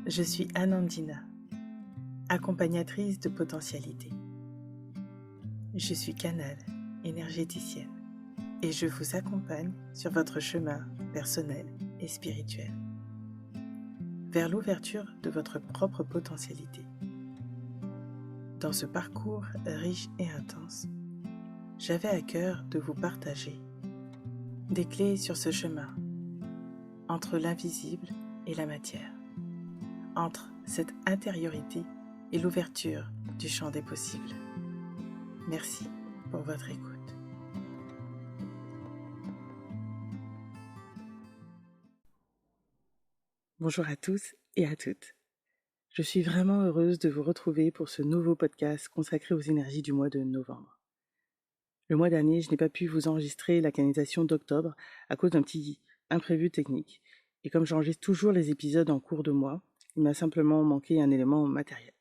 Je suis Anandina, accompagnatrice de potentialité. Je suis canal, énergéticienne, et je vous accompagne sur votre chemin personnel et spirituel, vers l'ouverture de votre propre potentialité. Dans ce parcours riche et intense, j'avais à cœur de vous partager des clés sur ce chemin, entre l'invisible et la matière, entre cette intériorité et l'ouverture du champ des possibles. Merci pour votre écoute. Bonjour à tous et à toutes. Je suis vraiment heureuse de vous retrouver pour ce nouveau podcast consacré aux énergies du mois de novembre. Le mois dernier, je n'ai pas pu vous enregistrer la canalisation d'octobre à cause d'un petit imprévu technique. Et comme j'enregistre toujours les épisodes en cours de mois, il m'a simplement manqué un élément matériel.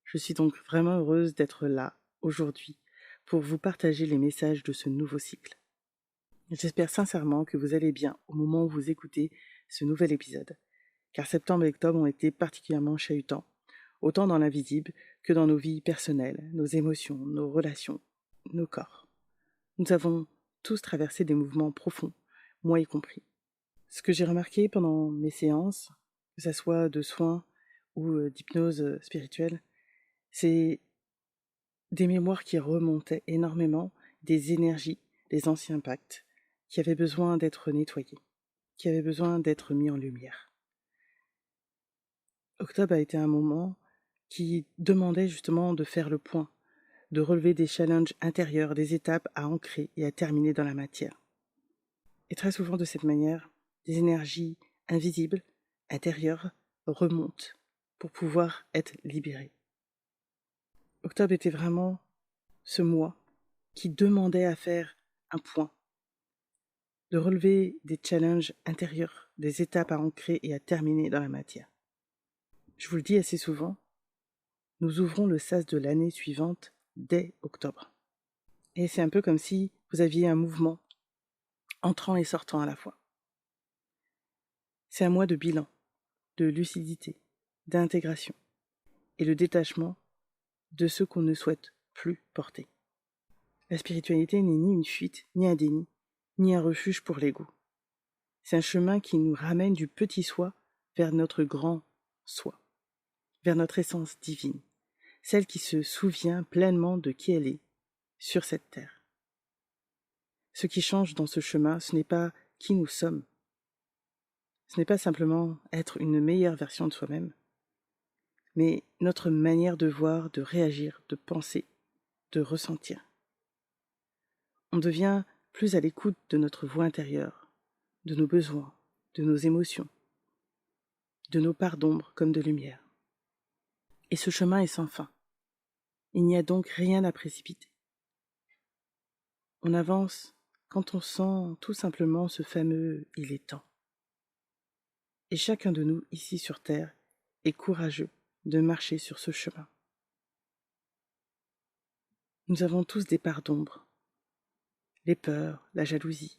Je suis donc vraiment heureuse d'être là, aujourd'hui, pour vous partager les messages de ce nouveau cycle. J'espère sincèrement que vous allez bien au moment où vous écoutez ce nouvel épisode, car septembre et octobre ont été particulièrement chahutants, autant dans l'invisible que dans nos vies personnelles, nos émotions, nos relations, nos corps. Nous avons tous traversé des mouvements profonds, moi y compris. Ce que j'ai remarqué pendant mes séances, que ce soit de soins ou d'hypnose spirituelle, c'est des mémoires qui remontaient énormément, des énergies, des anciens pactes, qui avaient besoin d'être nettoyés, qui avaient besoin d'être mis en lumière. Octobre a été un moment qui demandait justement de faire le point, de relever des challenges intérieurs, des étapes à ancrer et à terminer dans la matière. Et très souvent de cette manière, des énergies invisibles, intérieures, remontent pour pouvoir être libérées. Octobre était vraiment ce mois qui demandait à faire un point, de relever des challenges intérieurs, des étapes à ancrer et à terminer dans la matière. Je vous le dis assez souvent, nous ouvrons le sas de l'année suivante dès octobre. Et c'est un peu comme si vous aviez un mouvement entrant et sortant à la fois. C'est un mois de bilan, de lucidité, d'intégration et le détachement de ce qu'on ne souhaite plus porter. La spiritualité n'est ni une fuite, ni un déni, ni un refuge pour l'ego. C'est un chemin qui nous ramène du petit soi vers notre grand soi, vers notre essence divine, celle qui se souvient pleinement de qui elle est sur cette terre. Ce qui change dans ce chemin, ce n'est pas qui nous sommes. Ce n'est pas simplement être une meilleure version de soi-même, mais notre manière de voir, de réagir, de penser, de ressentir. On devient plus à l'écoute de notre voix intérieure, de nos besoins, de nos émotions, de nos parts d'ombre comme de lumière. Et ce chemin est sans fin. Il n'y a donc rien à précipiter. On avance quand on sent tout simplement ce fameux « il est temps ». Et chacun de nous, ici sur Terre, est courageux de marcher sur ce chemin. Nous avons tous des parts d'ombre. Les peurs, la jalousie,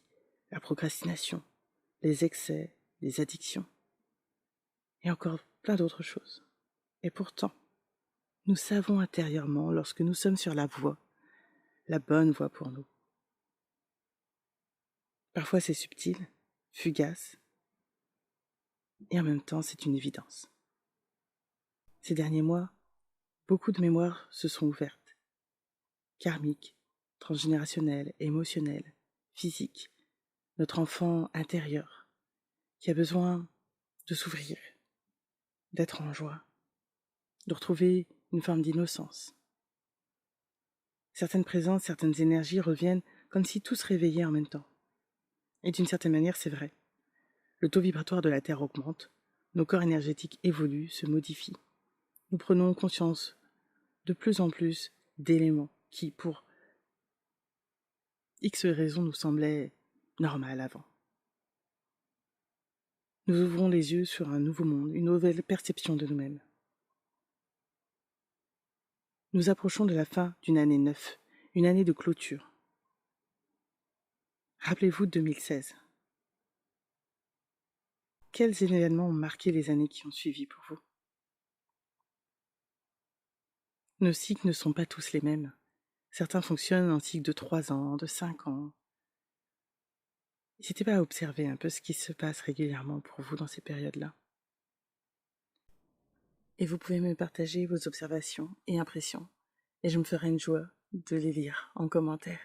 la procrastination, les excès, les addictions, et encore plein d'autres choses. Et pourtant, nous savons intérieurement, lorsque nous sommes sur la voie, la bonne voie pour nous. Parfois c'est subtil, fugace, et en même temps c'est une évidence. Ces derniers mois, beaucoup de mémoires se sont ouvertes, karmiques, transgénérationnelles, émotionnelles, physiques, notre enfant intérieur, qui a besoin de s'ouvrir, d'être en joie, de retrouver une forme d'innocence. Certaines présences, certaines énergies reviennent comme si tout se réveillait en même temps. Et d'une certaine manière, c'est vrai. Le taux vibratoire de la Terre augmente, nos corps énergétiques évoluent, se modifient. Nous prenons conscience de plus en plus d'éléments qui, pour X raisons, nous semblaient normales avant. Nous ouvrons les yeux sur un nouveau monde, une nouvelle perception de nous-mêmes. Nous approchons de la fin d'une année neuve, une année de clôture. Rappelez-vous de 2016. quels événements ont marqué les années qui ont suivi pour vous? Nos cycles ne sont pas tous les mêmes. Certains fonctionnent en cycle de 3 ans, de 5 ans. N'hésitez pas à observer un peu ce qui se passe régulièrement pour vous dans ces périodes-là. Et vous pouvez me partager vos observations et impressions, et je me ferai une joie de les lire en commentaire.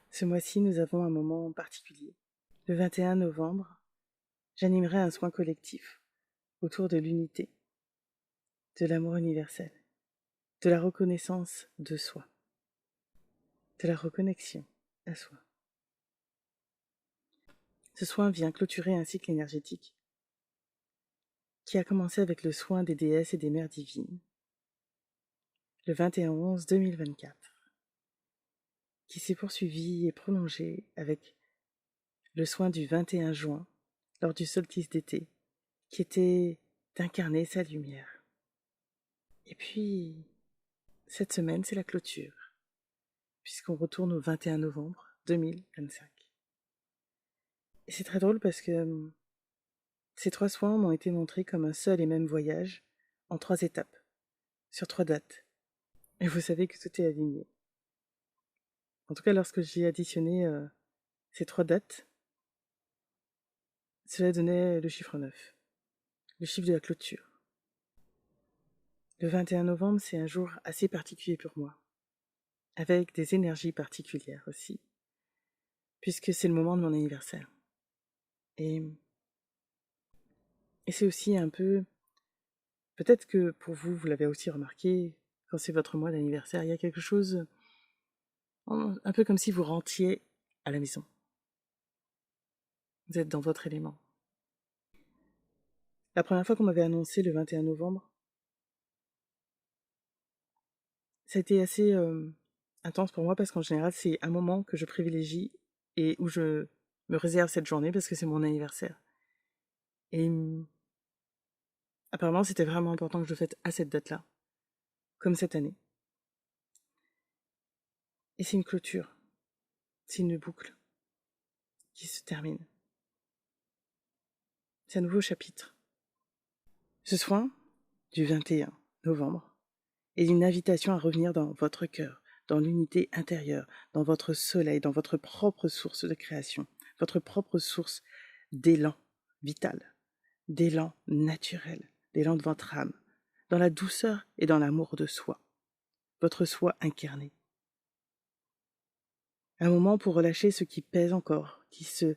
Ce mois-ci, nous avons un moment particulier. Le 21 novembre, j'animerai un soin collectif autour de l'unité, de l'amour universel, de la reconnaissance de soi, de la reconnexion à soi. Ce soin vient clôturer un cycle énergétique qui a commencé avec le soin des déesses et des mères divines, le 21/11/2024, qui s'est poursuivi et prolongé avec le soin du 21 juin, lors du solstice d'été, qui était d'incarner sa lumière. Et puis, cette semaine, c'est la clôture, puisqu'on retourne au 21 novembre 2025. Et c'est très drôle parce que ces 3 soins m'ont été montrés comme un seul et même voyage, en 3 étapes, sur 3 dates. Et vous savez que tout est aligné. En tout cas, lorsque j'ai additionné ces 3 dates, cela donnait le chiffre 9, le chiffre de la clôture. Le 21 novembre, c'est un jour assez particulier pour moi, avec des énergies particulières aussi, puisque c'est le moment de mon anniversaire. Et c'est aussi un peu, peut-être que pour vous, vous l'avez aussi remarqué, quand c'est votre mois d'anniversaire, il y a quelque chose, un peu comme si vous rentiez à la maison. Vous êtes dans votre élément. La première fois qu'on m'avait annoncé le 21 novembre, ça a été assez intense pour moi parce qu'en général, c'est un moment que je privilégie et où je me réserve cette journée parce que c'est mon anniversaire. Et apparemment, c'était vraiment important que je le fête à cette date-là, comme cette année. Et c'est une clôture, c'est une boucle qui se termine. C'est un nouveau chapitre. Ce soin, du 21 novembre, est une invitation à revenir dans votre cœur, dans l'unité intérieure, dans votre soleil, dans votre propre source de création, votre propre source d'élan vital, d'élan naturel, d'élan de votre âme, dans la douceur et dans l'amour de soi, votre soi incarné. Un moment pour relâcher ce qui pèse encore, qui se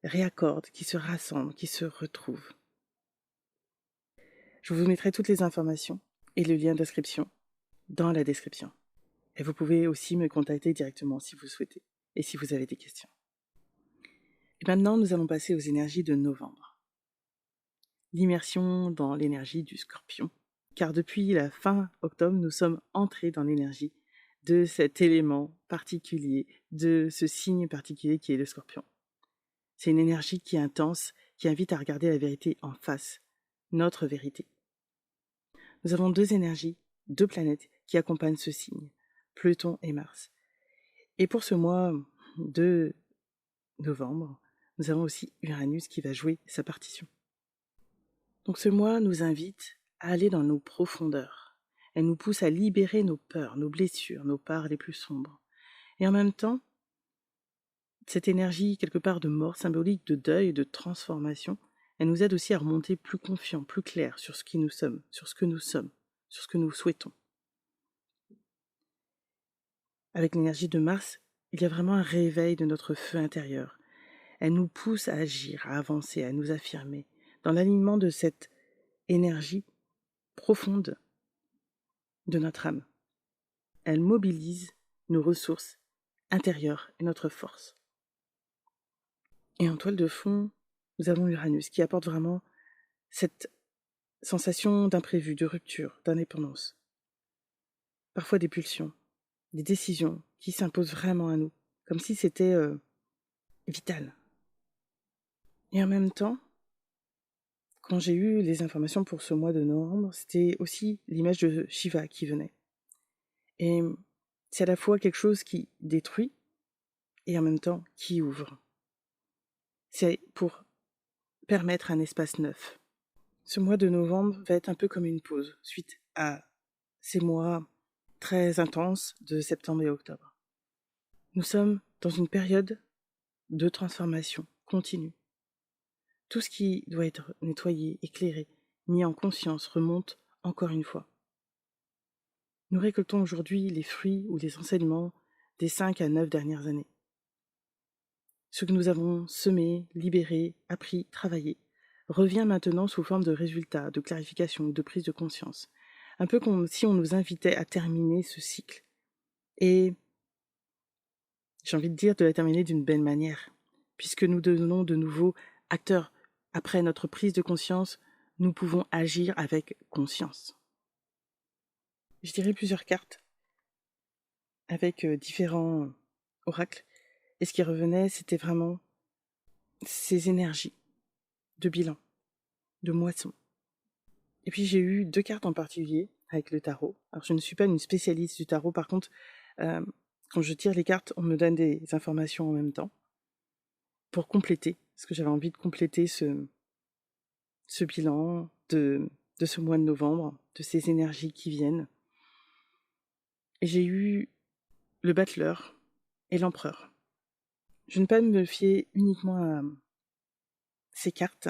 réaccorde, qui se rassemble, qui se retrouve. Je vous mettrai toutes les informations et le lien d'inscription dans la description. Et vous pouvez aussi me contacter directement si vous le souhaitez et si vous avez des questions. Et maintenant, nous allons passer aux énergies de novembre. L'immersion dans l'énergie du Scorpion, car depuis la fin octobre, nous sommes entrés dans l'énergie de cet élément particulier, de ce signe particulier qui est le Scorpion. C'est une énergie qui est intense, qui invite à regarder la vérité en face, notre vérité. Nous avons 2 énergies, 2 planètes qui accompagnent ce signe, Pluton et Mars. Et pour ce mois de novembre, nous avons aussi Uranus qui va jouer sa partition. Donc ce mois nous invite à aller dans nos profondeurs. Elle nous pousse à libérer nos peurs, nos blessures, nos parts les plus sombres. Et en même temps, cette énergie quelque part de mort symbolique, de deuil, de transformation, elle nous aide aussi à remonter plus confiants, plus clairs sur ce qui nous sommes, sur ce que nous sommes, sur ce que nous souhaitons. Avec l'énergie de Mars, il y a vraiment un réveil de notre feu intérieur. Elle nous pousse à agir, à avancer, à nous affirmer, dans l'alignement de cette énergie profonde de notre âme. Elle mobilise nos ressources intérieures et notre force. Et en toile de fond, nous avons Uranus qui apporte vraiment cette sensation d'imprévu, de rupture, d'indépendance. Parfois des pulsions, des décisions qui s'imposent vraiment à nous, comme si c'était vital. Et en même temps, quand j'ai eu les informations pour ce mois de novembre, c'était aussi l'image de Shiva qui venait. Et c'est à la fois quelque chose qui détruit et en même temps qui ouvre. C'est pour permettre un espace neuf. Ce mois de novembre va être un peu comme une pause suite à ces mois très intenses de septembre et octobre. Nous sommes dans une période de transformation continue. Tout ce qui doit être nettoyé, éclairé, mis en conscience remonte encore une fois. Nous récoltons aujourd'hui les fruits ou les enseignements des 5 à 9 dernières années. Ce que nous avons semé, libéré, appris, travaillé, revient maintenant sous forme de résultats, de clarification, de prise de conscience. Un peu comme si on nous invitait à terminer ce cycle. Et j'ai envie de dire de la terminer d'une belle manière, puisque nous devenons de nouveau acteurs. Après notre prise de conscience, nous pouvons agir avec conscience. Je dirais plusieurs cartes avec différents oracles. Et ce qui revenait, c'était vraiment ces énergies de bilan, de moisson. Et puis j'ai eu 2 cartes en particulier avec le tarot. Alors je ne suis pas une spécialiste du tarot, par contre, quand je tire les cartes, on me donne des informations en même temps pour compléter, parce que j'avais envie de compléter ce bilan de ce mois de novembre, de ces énergies qui viennent. Et j'ai eu le battleur et l'empereur. Je ne vais pas me fier uniquement à ces cartes,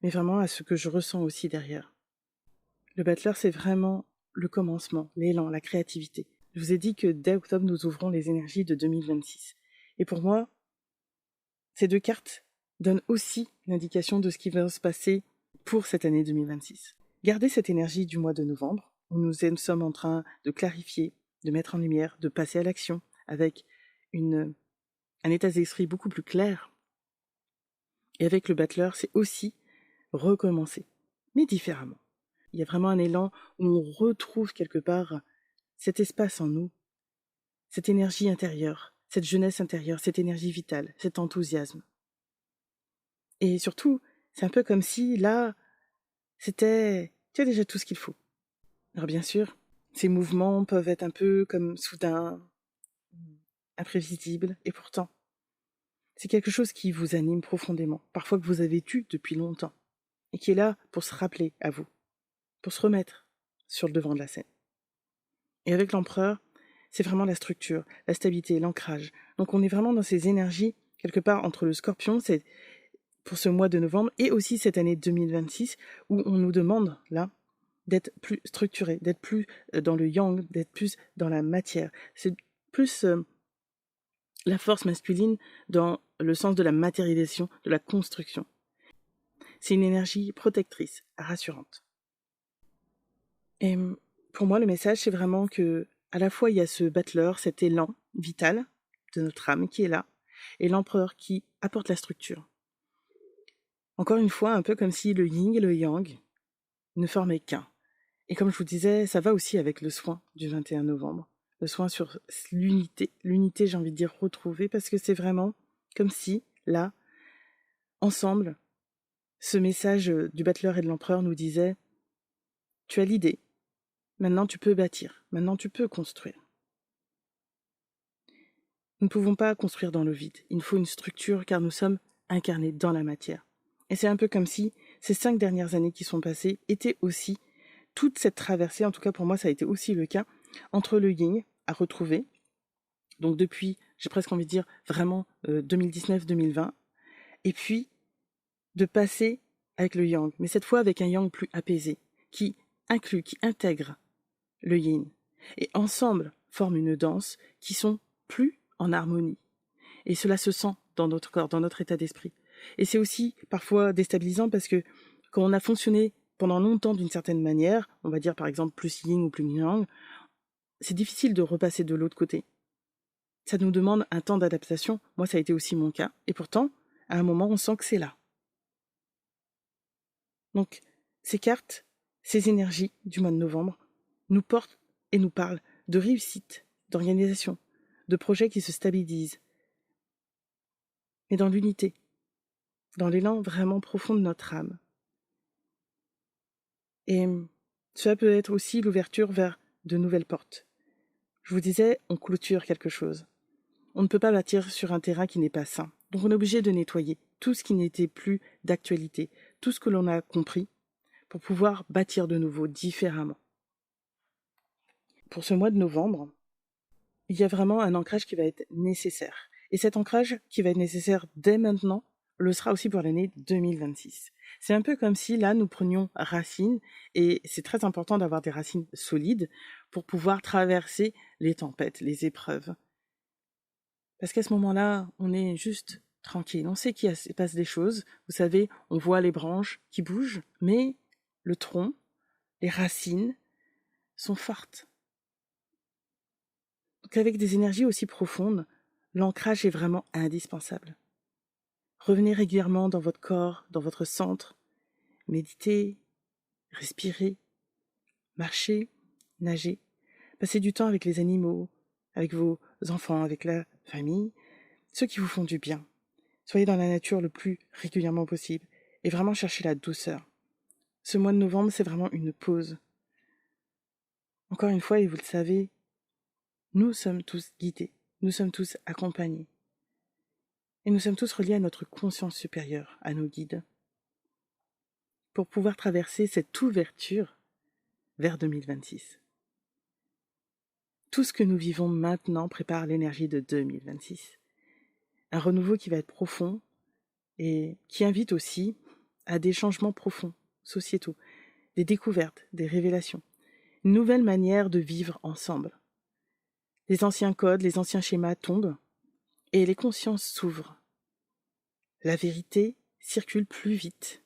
mais vraiment à ce que je ressens aussi derrière. Le battleur, c'est vraiment le commencement, l'élan, la créativité. Je vous ai dit que dès octobre, nous ouvrons les énergies de 2026. Et pour moi, ces 2 cartes donnent aussi l'indication de ce qui va se passer pour cette année 2026. Gardez cette énergie du mois de novembre, où nous sommes en train de clarifier, de mettre en lumière, de passer à l'action, avec un état d'esprit beaucoup plus clair. Et avec le battleur, c'est aussi recommencer, mais différemment. Il y a vraiment un élan où on retrouve quelque part cet espace en nous, cette énergie intérieure, cette jeunesse intérieure, cette énergie vitale, cet enthousiasme. Et surtout, c'est un peu comme si, là, tu as déjà tout ce qu'il faut. Alors bien sûr, ces mouvements peuvent être un peu comme soudains, imprévisibles, et pourtant, c'est quelque chose qui vous anime profondément, parfois que vous avez eu depuis longtemps, et qui est là pour se rappeler à vous, pour se remettre sur le devant de la scène. Et avec l'empereur, c'est vraiment la structure, la stabilité, l'ancrage. Donc on est vraiment dans ces énergies, quelque part entre le scorpion, c'est pour ce mois de novembre, et aussi cette année 2026, où on nous demande, là, d'être plus structuré, d'être plus dans le yang, d'être plus dans la matière. C'est plus la force masculine dans le sens de la matérialisation, de la construction. C'est une énergie protectrice, rassurante. Et pour moi, le message, c'est vraiment que, à la fois, il y a ce battleur, cet élan vital de notre âme qui est là, et l'empereur qui apporte la structure. Encore une fois, un peu comme si le yin et le yang ne formaient qu'un. Et comme je vous disais, ça va aussi avec le soin du 21 novembre. Le soin sur l'unité. L'unité, j'ai envie de dire retrouvée, parce que c'est vraiment comme si, là, ensemble, ce message du battleur et de l'empereur nous disait « Tu as l'idée, maintenant tu peux bâtir, maintenant tu peux construire ». Nous ne pouvons pas construire dans le vide. Il nous faut une structure car nous sommes incarnés dans la matière. Et c'est un peu comme si ces 5 dernières années qui sont passées étaient aussi toute cette traversée, en tout cas pour moi ça a été aussi le cas, entre le yin à retrouver, donc depuis, j'ai presque envie de dire vraiment 2019-2020, et puis de passer avec le yang, mais cette fois avec un yang plus apaisé, qui inclut, qui intègre le yin, et ensemble forment une danse qui sont plus en harmonie. Et cela se sent dans notre corps, dans notre état d'esprit. Et c'est aussi parfois déstabilisant parce que quand on a fonctionné pendant longtemps d'une certaine manière, on va dire par exemple plus yin ou plus yang, c'est difficile de repasser de l'autre côté. Ça nous demande un temps d'adaptation. Moi, ça a été aussi mon cas. Et pourtant, à un moment, on sent que c'est là. Donc, ces cartes, ces énergies du mois de novembre nous portent et nous parlent de réussite, d'organisation, de projets qui se stabilisent, mais dans l'unité, dans l'élan vraiment profond de notre âme. Et cela peut être aussi l'ouverture vers de nouvelles portes. Je vous disais, on clôture quelque chose. On ne peut pas bâtir sur un terrain qui n'est pas sain. Donc on est obligé de nettoyer tout ce qui n'était plus d'actualité, tout ce que l'on a compris pour pouvoir bâtir de nouveau différemment. Pour ce mois de novembre, il y a vraiment un ancrage qui va être nécessaire. Et cet ancrage qui va être nécessaire dès maintenant le sera aussi pour l'année 2026. C'est un peu comme si là, nous prenions racine, et c'est très important d'avoir des racines solides pour pouvoir traverser les tempêtes, les épreuves. Parce qu'à ce moment-là, on est juste tranquille. On sait qu'il se passe des choses. Vous savez, on voit les branches qui bougent, mais le tronc, les racines sont fortes. Donc avec des énergies aussi profondes, l'ancrage est vraiment indispensable. Revenez régulièrement dans votre corps, dans votre centre. Méditez, respirez, marchez, nagez. Passez du temps avec les animaux, avec vos enfants, avec la famille, ceux qui vous font du bien. Soyez dans la nature le plus régulièrement possible et vraiment cherchez la douceur. Ce mois de novembre, c'est vraiment une pause. Encore une fois, et vous le savez, nous sommes tous guidés, nous sommes tous accompagnés. Et nous sommes tous reliés à notre conscience supérieure, à nos guides, pour pouvoir traverser cette ouverture vers 2026. Tout ce que nous vivons maintenant prépare l'énergie de 2026. Un renouveau qui va être profond et qui invite aussi à des changements profonds, sociétaux, des découvertes, des révélations, une nouvelle manière de vivre ensemble. Les anciens codes, les anciens schémas tombent et les consciences s'ouvrent. La vérité circule plus vite.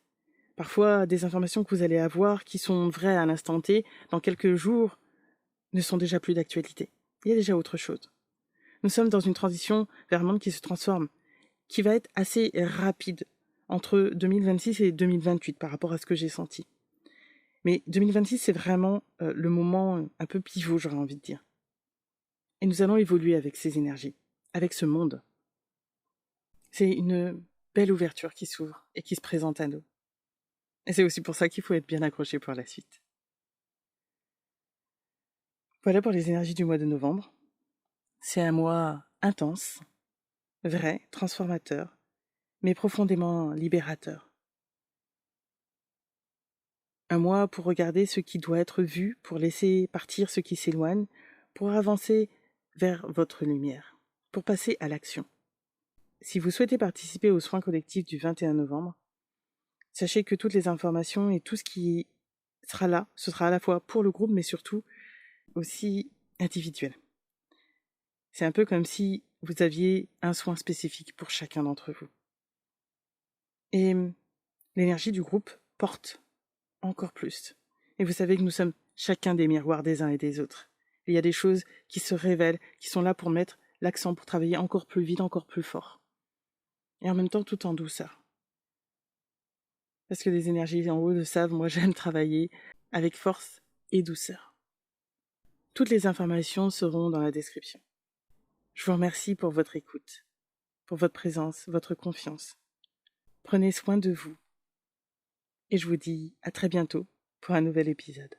Parfois, des informations que vous allez avoir qui sont vraies à l'instant T, dans quelques jours, ne sont déjà plus d'actualité. Il y a déjà autre chose. Nous sommes dans une transition vers un monde qui se transforme, qui va être assez rapide entre 2026 et 2028 par rapport à ce que j'ai senti. Mais 2026, c'est vraiment le moment un peu pivot, j'aurais envie de dire. Et nous allons évoluer avec ces énergies, avec ce monde. C'est une belle ouverture qui s'ouvre et qui se présente à nous. Et c'est aussi pour ça qu'il faut être bien accroché pour la suite. Voilà pour les énergies du mois de novembre. C'est un mois intense, vrai, transformateur, mais profondément libérateur. Un mois pour regarder ce qui doit être vu, pour laisser partir ce qui s'éloigne, pour avancer vers votre lumière, pour passer à l'action. Si vous souhaitez participer aux soins collectifs du 21 novembre, sachez que toutes les informations et tout ce qui sera là, ce sera à la fois pour le groupe, mais surtout aussi individuel. C'est un peu comme si vous aviez un soin spécifique pour chacun d'entre vous. Et l'énergie du groupe porte encore plus. Et vous savez que nous sommes chacun des miroirs des uns et des autres. Il y a des choses qui se révèlent, qui sont là pour mettre l'accent, pour travailler encore plus vite, encore plus fort. Et en même temps, tout en douceur. Parce que les énergies en haut le savent, moi j'aime travailler avec force et douceur. Toutes les informations seront dans la description. Je vous remercie pour votre écoute, pour votre présence, votre confiance. Prenez soin de vous. Et je vous dis à très bientôt pour un nouvel épisode.